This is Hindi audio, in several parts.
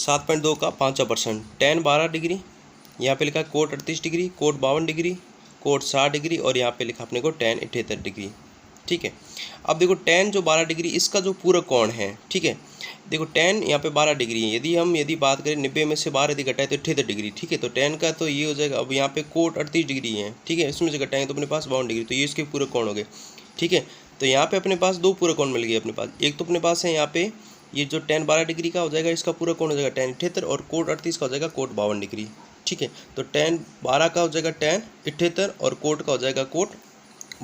7.2 का 5%, tan 12 डिग्री, यहाँ पे लिखा है cot 38 degree, cot 52 degree, cot 60 degree और यहाँ पे लिखा अपने को tan 78 डिग्री। ठीक है, अब देखो tan जो 12 डिग्री इसका जो पूरक कोण है, ठीक है, देखो tan यहाँ पे 12 डिग्री है, यदि बात करें 90 में से 12 यदि घटाए तो 78 डिग्री। ठीक है, तो tan का तो ये हो जाएगा। अब यहाँ पे कोट 38 डिग्री है, ठीक है, इसमें से घटाएंगे तो अपने पास 52 डिग्री, तो ये इसके पूरक कोण हो गए। ठीक है, तो यहाँ पे अपने पास दो पूरक कोण मिल गए अपने पास। एक तो अपने पास है यहाँ पे ये जो tan 12 डिग्री का हो जाएगा, इसका पूरक कोण हो जाएगा tan 78 और कोट 38 का हो जाएगा कोट 52 डिग्री। ठीक है, तो tan 12 का हो जाएगा tan 78 और कोट का हो जाएगा कोट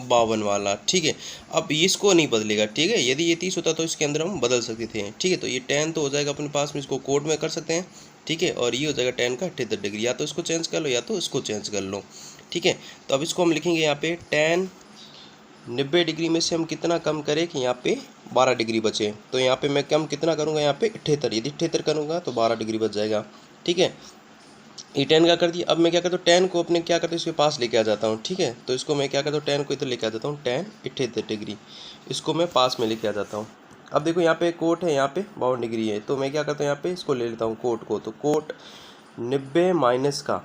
52 वाला। ठीक है, अब इसको नहीं बदलेगा। ठीक है, यदि ये 30 होता तो इसके अंदर हम बदल सकते थे। ठीक है, तो ये tan तो हो जाएगा अपने पास में, इसको कोट में कर सकते हैं। ठीक है, और ये हो जाएगा tan का 78 डिग्री, या तो इसको चेंज कर लो या तो इसको चेंज कर लो। ठीक है, तो अब इसको हम लिखेंगे यहाँ पे tan 90 डिग्री में से हम कितना कम करें कि यहाँ पे 12 डिग्री बचे। तो यहाँ पे मैं कम कितना करूँगा, यहाँ पे 78, यदि 78 करूँगा तो 12 डिग्री बच जाएगा। ठीक है, ये tan का कर दिया। अब मैं क्या करता हूँ, tan को अपने क्या करता हूँ इसके पास लेके आ जाता हूँ। ठीक है, तो इसको मैं क्या करता हूँ, tan को इधर लेके आ जाता हूँ, tan 78 डिग्री, इसको मैं पास में लेके आ जाता हूँ। अब देखो यहाँ पे कोट है, यहाँ पे 52 डिग्री है, तो मैं क्या करता हूँ यहाँ पे इसको ले लेता हूँ कोट को। तो कोट 90 माइनस का,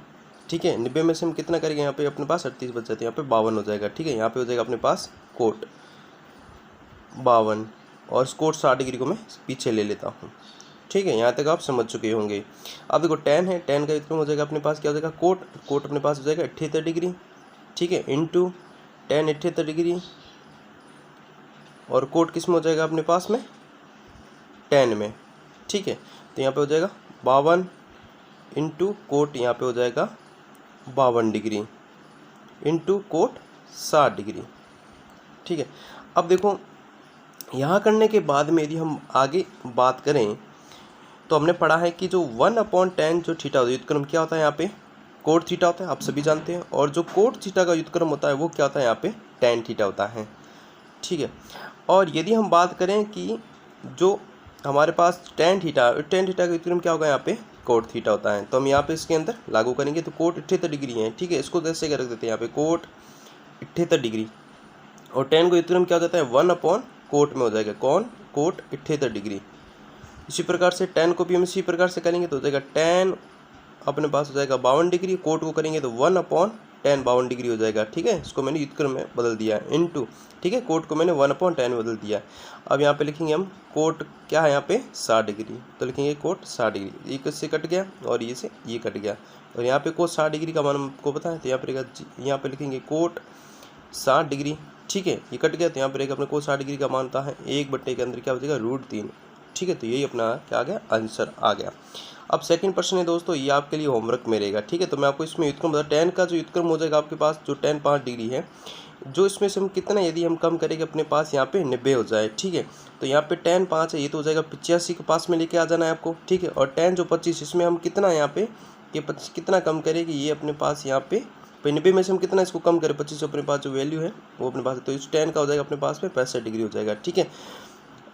ठीक है, 90 में से हम कितना करेंगे, यहाँ पे अपने पास 38 बच जाते हैं, यहाँ पे 52 हो जाएगा। ठीक है, यहाँ पे हो जाएगा अपने पास कोट 52 और कोट 60 डिग्री को मैं पीछे ले लेता हूँ। ठीक है, यहाँ तक आप समझ चुके होंगे। अब देखो tan है, tan का व्युत्क्रम हो जाएगा अपने पास क्या हो जाएगा, कोट, कोट अपने पास हो जाएगा 78 डिग्री। ठीक है, इंटू tan 78 डिग्री और कोट किस में हो जाएगा अपने पास में, tan में। ठीक है, तो यहाँ पे हो जाएगा 52 इंटू कोट, यहाँ पे हो जाएगा 52 डिग्री इंटू कोट 60 डिग्री। ठीक है, अब देखो यहाँ करने के बाद में यदि हम आगे बात करें तो हमने पढ़ा है कि जो 1/tan जो थीटा होता है, व्युत्क्रम क्या होता है यहाँ पे, कोट थीटा होता है, आप सभी जानते हैं। और जो कोट थीटा का व्युत्क्रम होता है वो क्या होता है, यहाँ पे tan थीटा होता है। ठीक है, और यदि हम बात करें कि जो हमारे पास tan थीटा का व्युत्क्रम क्या होगा, यहाँ पे कोट थीटा होता है, तो हम यहाँ पे इसके अंदर लागू करेंगे। तो कोट 78 डिग्री है। ठीक है, इसको जैसे रख देते हैं यहाँ पे कोट 78 डिग्री और tan का व्युत्क्रम क्या हो जाता है, 1/कोट में हो जाएगा, कौन, कोट 78 डिग्री। इसी प्रकार से tan को भी हम इसी प्रकार से करेंगे तो हो जाएगा tan अपने पास हो जाएगा 52 डिग्री, कोट को करेंगे तो 1/tan 52 डिग्री हो जाएगा। ठीक है, इसको मैंने व्युत्क्रम में बदल दिया है इनटू, ठीक है, कोट को मैंने 1/tan में बदल दिया है। अब यहाँ पे लिखेंगे हम कोट क्या है यहाँ पे 60 डिग्री, तो लिखेंगे कोट 60 डिग्री, एक से कट गया और ये से ये कट गया और यहाँ पे कोट 60 डिग्री का मान हमको पता है, तो यहाँ पे लिखेंगे कोट 60 डिग्री। ठीक है, ये कट गया तो यहाँ पर अपने कोट 60 डिग्री का मान होता है 1/, के अंदर क्या हो जाएगा √3। ठीक है, तो यही अपना क्या आ गया, आंसर आ गया। अब सेकंड प्रश्न है दोस्तों, ये आपके लिए होमवर्क में रहेगा। ठीक है, तो मैं आपको इसमें व्युत्क्रम बता, tan का जो व्युत्क्रम हो जाएगा आपके पास, जो tan 5 डिग्री है, जो इसमें से हम कितना यदि हम कम करेंगे अपने पास यहाँ पे 90 हो जाए। ठीक है, तो यहाँ पे tan 5 है, ये तो हो जाएगा 85 के पास में लेके आ जाना है आपको। ठीक है, और tan जो 25 इसमें हम कितना यहाँ पे ये 25 कितना कम करेंगे, ये अपने पास यहाँ पे 90 में से हम कितना इसको कम करें, 25 अपने पास जो वैल्यू है वो अपने पास है, तो इस tan का हो जाएगा अपने पास में 65 डिग्री हो जाएगा। ठीक है,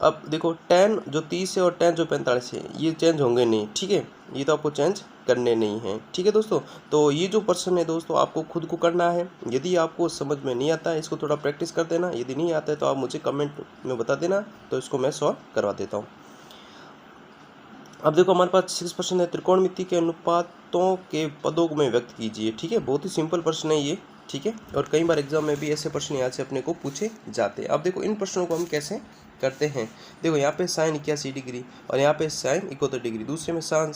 अब देखो tan जो 30 है और tan जो 45 है ये चेंज होंगे नहीं। ठीक है, ये तो आपको चेंज करने नहीं है। ठीक है दोस्तों, तो ये जो प्रश्न है दोस्तों आपको खुद को करना है। यदि आपको समझ में नहीं आता है इसको थोड़ा प्रैक्टिस कर देना, यदि नहीं आता है तो आप मुझे कमेंट में बता देना, तो इसको मैं सॉल्व करवा देता हूँ। अब देखो हमारे पास 6 प्रश्न है, त्रिकोणमिति के अनुपातों के पदों में व्यक्त कीजिए। ठीक है, बहुत ही सिंपल प्रश्न है ये। ठीक है, और कई बार एग्जाम में भी ऐसे प्रश्न यहाँ से अपने को पूछे जाते हैं। अब देखो इन प्रश्नों को हम कैसे करते हैं, देखो यहाँ पे sin 81 डिग्री और यहाँ पे sin 71 डिग्री, दूसरे में sin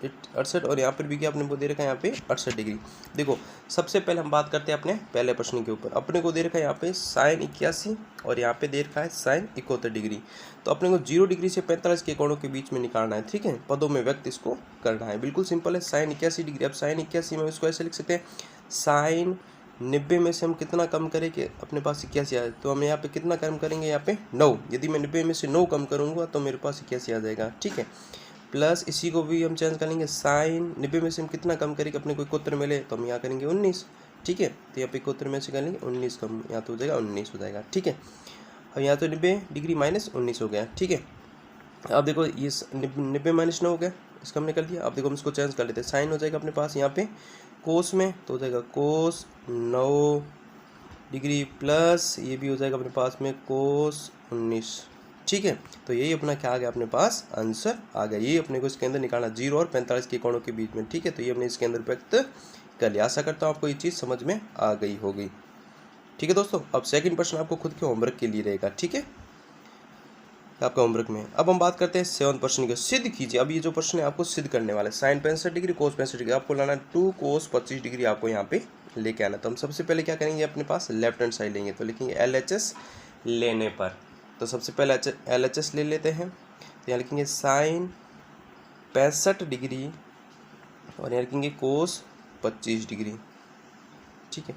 68 और यहाँ पर भी क्या अपने को दे रखा है यहाँ पे 68 डिग्री। देखो सबसे पहले हम बात करते हैं अपने पहले प्रश्न के ऊपर। अपने को दे रखा है यहाँ पे sin 81 और यहाँ पे दे रखा है sin 71 डिग्री, तो अपने को 0 डिग्री से 45 के कोणों के बीच में निकालना है। ठीक है, पदों में व्यक्त इसको करना है, बिल्कुल सिंपल है। sin 81 डिग्री, अब sin 81 में इसको ऐसे लिख सकते हैं, sin 90 में से हम कितना कम करें कि अपने पास 81 आए, तो हम यहाँ पे कितना कम करेंगे, यहाँ पे 9, यदि मैं 90 में से 9 कम करूँगा तो मेरे पास 81 आ जाएगा। ठीक है, प्लस इसी को भी हम चेंज करेंगे, sin 90 में से हम कितना कम करेंगे अपने को 71 मिले, तो हम यहाँ करेंगे 19। ठीक है, तो यहाँ पे 71 में से करेंगे 19 कम, यहाँ तो हो जाएगा 19 हो जाएगा। ठीक है, अब यहाँ तो 90 डिग्री माइनस 19 हो गया। ठीक है, अब देखो ये 90 माइनस 9 हो गया, इसका हमने कर दिया। अब देखो हम इसको चेंज कर लेते हैं, साइन हो जाएगा अपने पास यहाँ पे कोस में, तो हो जाएगा कोस 9 डिग्री प्लस ये भी हो जाएगा अपने पास में कोस 19। ठीक है, तो यही अपना क्या आ गया अपने पास आंसर आ गया। ये अपने को इसके अंदर निकालना 0 और 45 के कोणों के बीच में। ठीक है, तो ये अपने इसके अंदर व्यक्त कर लिया। आशा करता हूँ आपको ये चीज़ समझ में आ गई होगी। ठीक है दोस्तों, अब सेकंड प्रश्न आपको खुद के होमवर्क के लिए रहेगा। ठीक है, आपका होमवर्क में अब हम बात करते हैं 7 प्रश्न के। सिद्ध कीजिए। अब ये जो प्रश्न है आपको सिद्ध करने वाले, साइन 65 डिग्री कोस 65 डिग्री, आपको लाना 2 कोस 25 डिग्री आपको यहाँ पे लेके आना। तो हम सबसे पहले क्या करेंगे, अपने पास लेफ्ट हैंड साइड लेंगे, तो लिखेंगे LHS लेने पर। तो सबसे पहले LHS ले लेते हैं, तो यहाँ लिखेंगे साइन 65 डिग्री और यहाँ लिखेंगे कोस 25 डिग्री। ठीक है,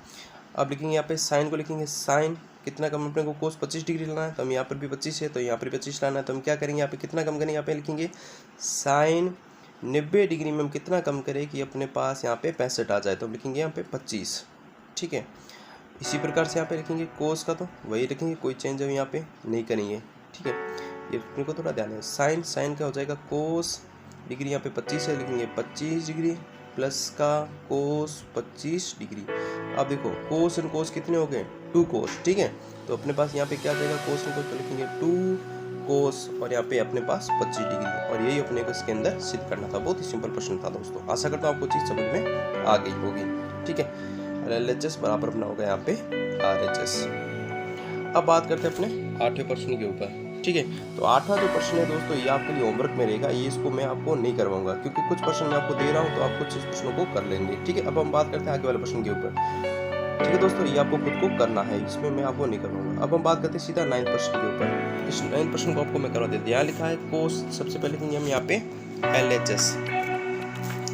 अब लिखेंगे यहाँ पे साइन को, लिखेंगे साइन कितना कम अपने को कोस 25 डिग्री लाना है, तो हम यहाँ पर भी 25 है तो यहाँ पर भी 25 लाना है। तो हम क्या करेंगे, यहाँ पे कितना कम करेंगे, यहाँ पे लिखेंगे साइन 90 डिग्री में हम कितना कम करें कि अपने पास यहाँ पे 65 आ जाए, तो हम लिखेंगे यहाँ पे 25। ठीक है, इसी प्रकार से यहाँ पे लिखेंगे कोस का, तो वही लिखेंगे, कोई चेंज हम यहाँ पे नहीं करेंगे। ठीक है, ये अपने को थोड़ा ध्यान है। साइन का हो जाएगा कोस डिग्री, यहाँ पे 25 है, लिखेंगे 25 डिग्री प्लस का कोस 25 डिग्री। अब देखो कोस एंड कोस कितने हो गए, 2 कोस। ठीक है, तो अपने पास यहाँ पे क्या आ जाएगा, कोस एंड कोस, तो लिखेंगे 2 कोस और यहाँ पे अपने पास 25 डिग्री। और यही अपने को इसके अंदर सिद्ध करना था। बहुत ही सिंपल प्रश्न था दोस्तों। आशा करता हूँ आपको चीज़ समझ में आ गई होगी। ठीक है, LHS बराबर अपना होगा यहाँ पे RHS। अब बात करते हैं अपने 8वें प्रश्न के ऊपर। ठीक है, तो 8वां जो प्रश्न है दोस्तों, ये आपके लिए होमवर्क में रहेगा। ये इसको मैं आपको नहीं करवाऊंगा क्योंकि कुछ प्रश्न मैं आपको दे रहा हूँ, तो आप कुछ इस प्रश्नों को कर लेंगे। ठीक है, अब हम बात करते हैं आगे वाले प्रश्न के ऊपर। ठीक है दोस्तों, ये आपको खुद को करना है, इसमें मैं आपको नहीं करवाऊंगा। अब हम बात करते हैं सीधा 9 प्रश्न के ऊपर। इस 9 प्रश्न को आपको मैं करवा देता हूँ। यहाँ लिखा है कोस, सबसे पहले लिखेंगे हम यहाँ पे LHS।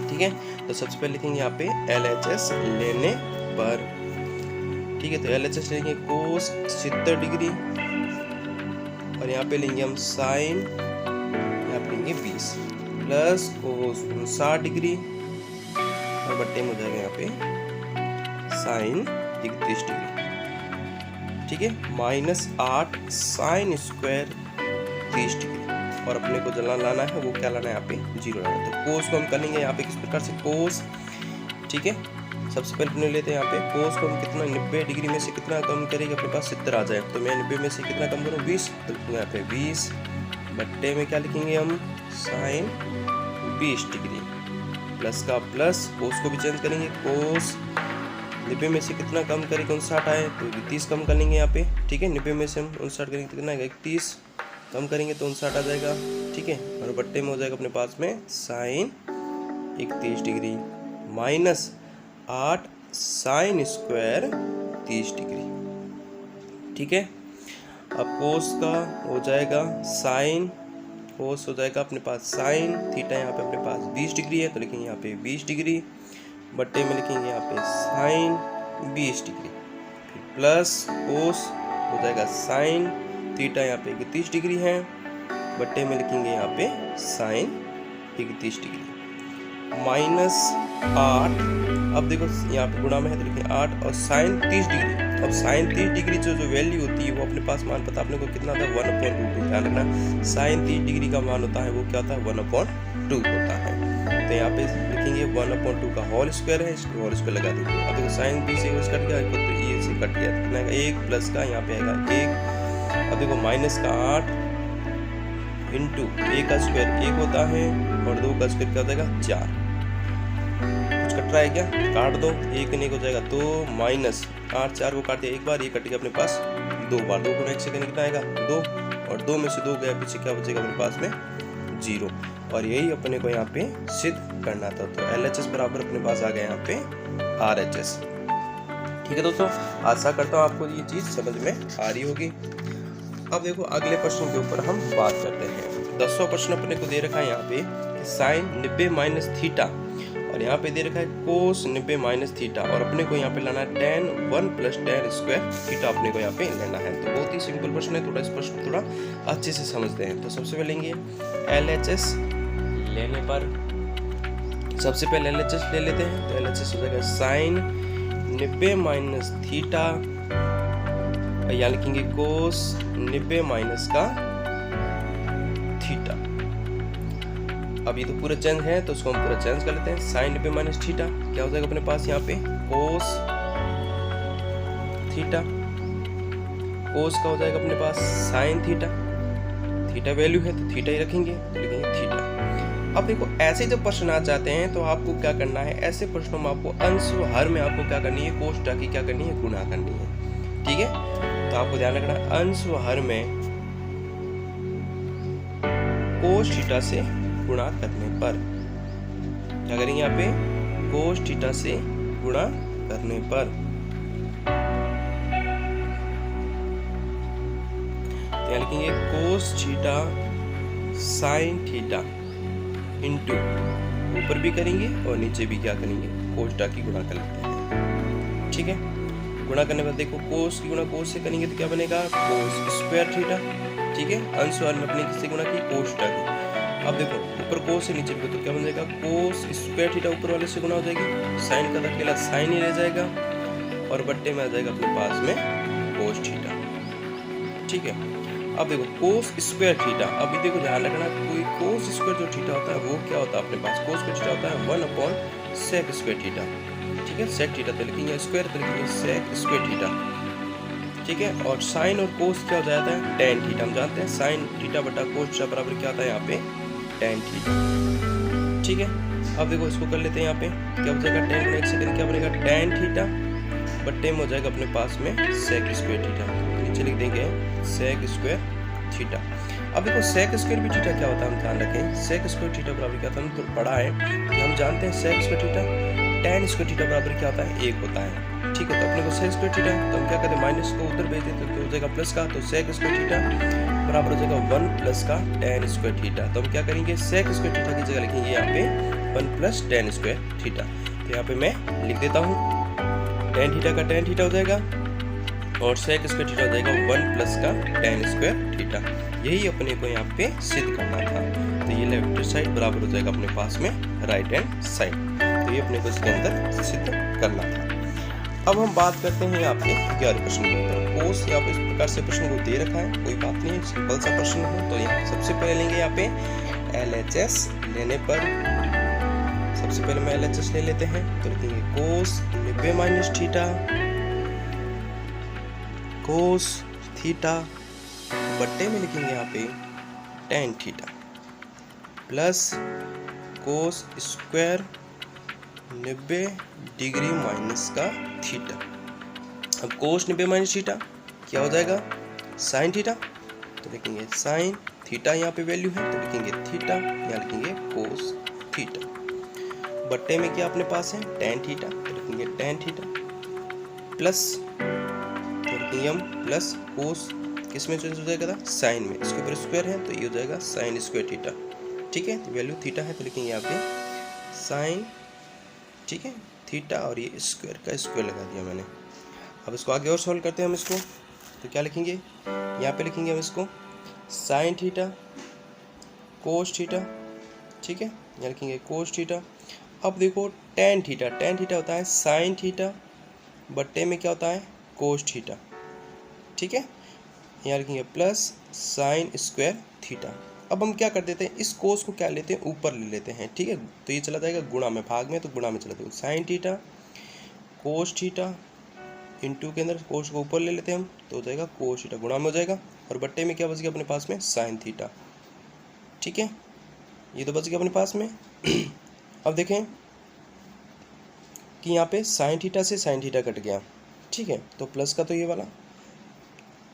ठीक है, तो सबसे पहले लिखेंगे यहाँ पे LHS लेने पर। ठीक है, तो LHS लेंगे कोस 70 डिग्री और यहाँ पे लेंगे हम साइन, यहाँ पे लेंगे 20 प्लस कोस 59 डिग्री और बट्टे में हो जाएगा यहाँ पे साइन 31 डिग्री। ठीक है, -8 साइन स्क्वायर 30 डिग्री और अपने को जला लाना है, वो क्या लाना है, यहाँ पे 0 लाना है। तो कोस को हम करेंगे यहाँ पे किस प्रकार से, कोस। ठीक है, सबसे पहले अपने लेते हैं यहाँ पे कोस को हम कितना 90 डिग्री में से कितना कम करेंगे, अपने पास 70 आ जाए। तो मैं 90 में से कितना कम करूँ, 20, तो लिखूँगा यहाँ पे 20 बट्टे में क्या लिखेंगे हम, साइन 20 डिग्री प्लस का प्लस, कोस को भी चेंज करेंगे, कोस 90 में से कितना कम करेंगे, 59 आए तो 30 कम कर लेंगे यहाँ पे। ठीक है, 90 में से हम 59 करेंगे तो कितना आएगा, 31 कम करेंगे तो 59 आ जाएगा। ठीक है, और बट्टे में हो जाएगा अपने पास में sine 31 degree -8 sine square 30 degree. ठीक है, अब कोस का हो जाएगा साइन, कोस हो जाएगा अपने पास साइन थीटा, यहाँ पे अपने पास 20 डिग्री है तो लिखेंगे यहाँ पे 20 डिग्री बट्टे में लिखेंगे यहाँ पे साइन 20 डिग्री, फिर प्लस कोस हो जाएगा साइन थीटा, यहाँ पे 31 डिग्री है बट्टे में लिखेंगे यहाँ पे साइन 31 डिग्री -8। अब देखो यहाँ पे गुणा में है तो लिखेंगे 8 और साइन 30 डिग्री। अब साइन 30 डिग्री जो वैल्यू होती है वो अपने पास मान पता अपने को कितना होता है, 1/2। ध्यान रखना, साइन 30 डिग्री का मान होता है वो क्या होता है, 1/2 होता है। तो यहाँ पे लिखेंगे 1/2 का होल स्क्वायर है, इसको होल स्क्वायर लगा देंगे। अब देखो साइन 20 से कट गया तो ये से कट गया, कितना आएगा 1 प्लस का यहाँ पे आएगा 1। अब देखो माइनस का 8 इंटू 1 का स्क्वायर 1 होता है और 2 का स्क्वायर क्या हो जाएगा 4। कुछ कट रहा है क्या, काट दो, 1 नहीं हो जाएगा तो -8 4 को काट दिया एक बार, ये कट गया अपने पास 2 बार, 2 को 1 से कितना आएगा 2 और 2 में से 2 गया, पीछे क्या बचेगा अपने पास में 0। और यही अपने को यहाँ पे सिद्ध करना था। तो LHS बराबर अपने पास आ गया यहाँ पे RHS। ठीक है दोस्तों, आशा करता हूँ आपको ये चीज़ समझ में आ रही होगी। अब देखो अगले प्रश्न के ऊपर हम बात करते हैं। 10वां प्रश्न अपने को दे रखा है यहाँ पे साइन 90 - थीटा और यहाँ पे दे रखा है कोस 90 - थीटा और अपने को यहाँ पे लाना है tan 1 + tan स्क्वायर थीटा, अपने को यहाँ पे लेना है। तो बहुत ही सिंपल प्रश्न है, थोड़ा इस प्रश्न थोड़ा अच्छे से समझते हैं। तो सबसे पहले लेंगे LHS लेने पर, सबसे पहले LHS ले लेते हैं। तो LHS हो जाएगा साइन 90 - थीटा और यहाँ लिखेंगे कोस 90 - का थीटा। अब ये तो पूरा चेंज है तो उसको हम पूरा चेंज कर लेते हैं। साइन 90 - थीटा क्या हो जाएगा अपने पास यहाँ पे कोस थीटा, कोस का हो जाएगा अपने पास साइन थीटा थीटा वैल्यू है तो थीटा ही रखेंगे, तो लिखेंगे थीटा। अब देखो ऐसे जब प्रश्न आ जाते हैं तो आपको क्या करना है, ऐसे प्रश्नों में आपको अंश व हर में आपको क्या करनी है, कोष्ठक की क्या करनी है, गुणा करनी है। ठीक है, तो आपको ध्यान रखना है अंश व हर में कोस थीटा से गुणा करने पर क्या करेंगे, यहाँ पे कोस थीटा से गुणा करने पर क्या लिखेंगे, cos theta sine theta into ऊपर भी करेंगे और नीचे भी क्या करेंगे, कोष्ठा की गुणा कर लेते हैं। ठीक है, गुणा करने पर देखो कोस की गुणा कोस से करेंगे तो क्या बनेगा, कोस स्क्वायर थीटा। ठीक है, अंश वाले में अपने किससे गुणा की, कोष्ठा की। अब देखो ऊपर कोस से नीचे भी तो क्या बन जाएगा, कोस स्क्वायर थीटा ऊपर वाले से गुणा हो जाएगी, साइन का अकेला साइन ही रह जाएगा और बट्टे में आ जाएगा अपने पास में कोस थीटा। ठीक है, अब देखो कोस स्क्वायर थीटा, अभी देखो ध्यान रखना कोई कोस स्क्वायर जो थीटा होता है वो क्या होता है अपने पास, कोस स्क्वायर थीटा होता है 1 सेक स्क्वायर थीटा। ठीक है, सेक थीटा तो लिखेंगे स्क्वायर, तो लिखेंगे सेक स्क्वायर थीटा। ठीक है, और साइन और कोस क्या हो जाता है, टेन थीटा। हम जानते हैं साइन थीटा बटा कोस थीटा बराबर क्या होता है यहाँ पे, टेन थीटा। ठीक है, अब देखो इसको कर लेते हैं, यहाँ पे क्या हो जाएगा, टेन गुणा 1 से क्या बनेगा, टेन थीटा बट्टे में हो जाएगा अपने पास में सेक स्क्वायर थीटा, नीचे लिख देंगे सेक स्क्वायर थीटा। अब देखो सेक स्क्वायर भी थीटा क्या होता है, हम ध्यान रखें सेक स्क्वायर थीटा बराबर क्या होता है, तो पढ़ा है कि हम जानते हैं sec square theta tan square theta बराबर क्या होता है, 1 होता है। ठीक है, तो अपने को सेक स्क्वायर थीटा तो हम क्या करते हैं, माइनस को उधर भेज देते तो हो जाएगा प्लस का, तो सेक स्क्वायर थीटा बराबर हो जाएगा 1 प्लस का टेन स्क्वायर थीटा। तो हम क्या करेंगे, सेक स्क्वायर थीटा की जगह लिखेंगे यहाँ पे 1 प्लस टेन स्क्वायर थीटा। तो यहाँ पे मैं लिख देता हूँ टेन थीटा का टेन थीटा हो जाएगा और सेक स्क्वायर थीटा हो जाएगा 1 प्लस का टेन स्क्वायर थीटा। यही अपने को यहाँ पे सिद्ध करना था, तो ये लेफ्ट साइड बराबर हो जाएगा अपने पास में राइट हैंड साइड, तो ये अपने को इसके अंदर सिद्ध करना था। अब हम बात करते हैं यहाँ पे 11 प्रश्न के ऊपर। कोस यहाँ पे इस प्रकार से प्रश्न को दे रखा है, कोई बात नहीं है, सिंपल सा प्रश्न है। तो यहाँ सबसे पहले लेंगे यहाँ पे LHS लेने पर, सबसे पहले मैं LHS ले लेते हैं, तो लिखेंगे कोस 90 माइनस थीटा, कोस थीटा बट्टे में लिखेंगे यहाँ पे tan theta plus cos square 90 degree minus का थीटा। अब कोस 90 माइनस थीटा क्या हो जाएगा, साइन थीटा, तो लिखेंगे साइन थीटा, यहाँ पे वैल्यू है तो लिखेंगे थीटा, यहाँ लिखेंगे कोस थीटा। बट्टे में क्या अपने पास है टेन थीटा, तो लिखेंगे टेन थीटा प्लस हम प्लस कोस किस में चेंज हो जाएगा था, साइन में, इसके ऊपर स्क्वायर है तो ये हो जाएगा साइन स्क्वायर थीटा। ठीक है, तो वैल्यू थीटा है तो लिखेंगे यहाँ पे साइन, ठीक है, थीटा और ये स्क्वायर का स्क्वायर लगा दिया मैंने। अब इसको आगे और सॉल्व करते हैं हम इसको, तो क्या लिखेंगे यहाँ पे लिखेंगे हम इसको साइन थीटा कोस थीटा। ठीक है, यहाँ लिखेंगे कोस थीटा। अब देखो टेन थीटा, टेन थीटा होता है साइन थीटा बट्टे में क्या होता है कोस थीटा। ठीक है, यहाँ लिखेंगे प्लस साइन स्क्वायर थीटा। अब हम क्या कर देते हैं, इस कोस को क्या लेते हैं, ऊपर ले लेते हैं। ठीक है, तो ये चला जाएगा गुणा में, भाग में तो गुणा में चला जाएगा, sine theta cos theta into के अंदर कोस को ऊपर ले लेते हैं हम, तो हो जाएगा कोस थीटा, गुणा में हो जाएगा, और बट्टे में क्या बच गया अपने पास में साइन थीटा। ठीक है, ये तो बच गया अपने पास में। अब देखें कि यहाँ पे साइन थीटा से साइन थीटा कट गया। ठीक है, तो प्लस का तो ये वाला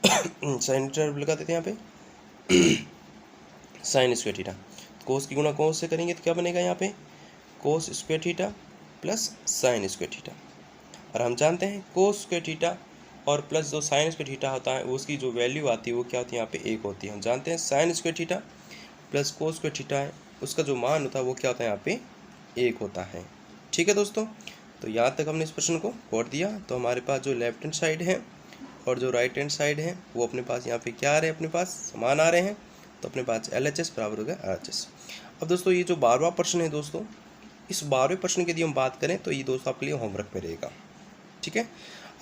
साइन थीटा लगा देते हैं यहाँ पे साइन स्क्वायर थीटा, कोस की गुणा कोस से करेंगे तो क्या बनेगा यहाँ पे cos square theta plus sine square theta. और हम जानते हैं कोस स्क्वायर थीटा और प्लस जो साइन स्क्वायर थीटा होता है उसकी जो वैल्यू आती है वो क्या होती है यहाँ पे 1 होती है। हम जानते हैं sine square theta plus cos square theta है, उसका जो मान होता है वो क्या होता है यहाँ पे 1 होता है। ठीक है दोस्तों, तो यहाँ तक हमने इस प्रश्न को कर दिया। तो हमारे पास जो लेफ्ट हैंड साइड है और जो राइट हैंड साइड है वो अपने पास यहाँ पे क्या आ रहे हैं, अपने पास समान आ रहे हैं, तो अपने पास LHS बराबर हो गया RHS। अब दोस्तों ये जो 12वां प्रश्न है दोस्तों, इस 12वें प्रश्न की यदि हम बात करें तो ये दोस्तों आपके लिए होमवर्क में रहेगा। ठीक है,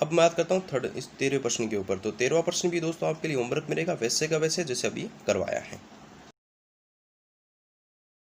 अब मैं बात करता हूँ इस 13वें प्रश्न के ऊपर। तो 13वां प्रश्न भी दोस्तों आपके लिए होमवर्क में रहेगा, वैसे का वैसे जैसे अभी करवाया है।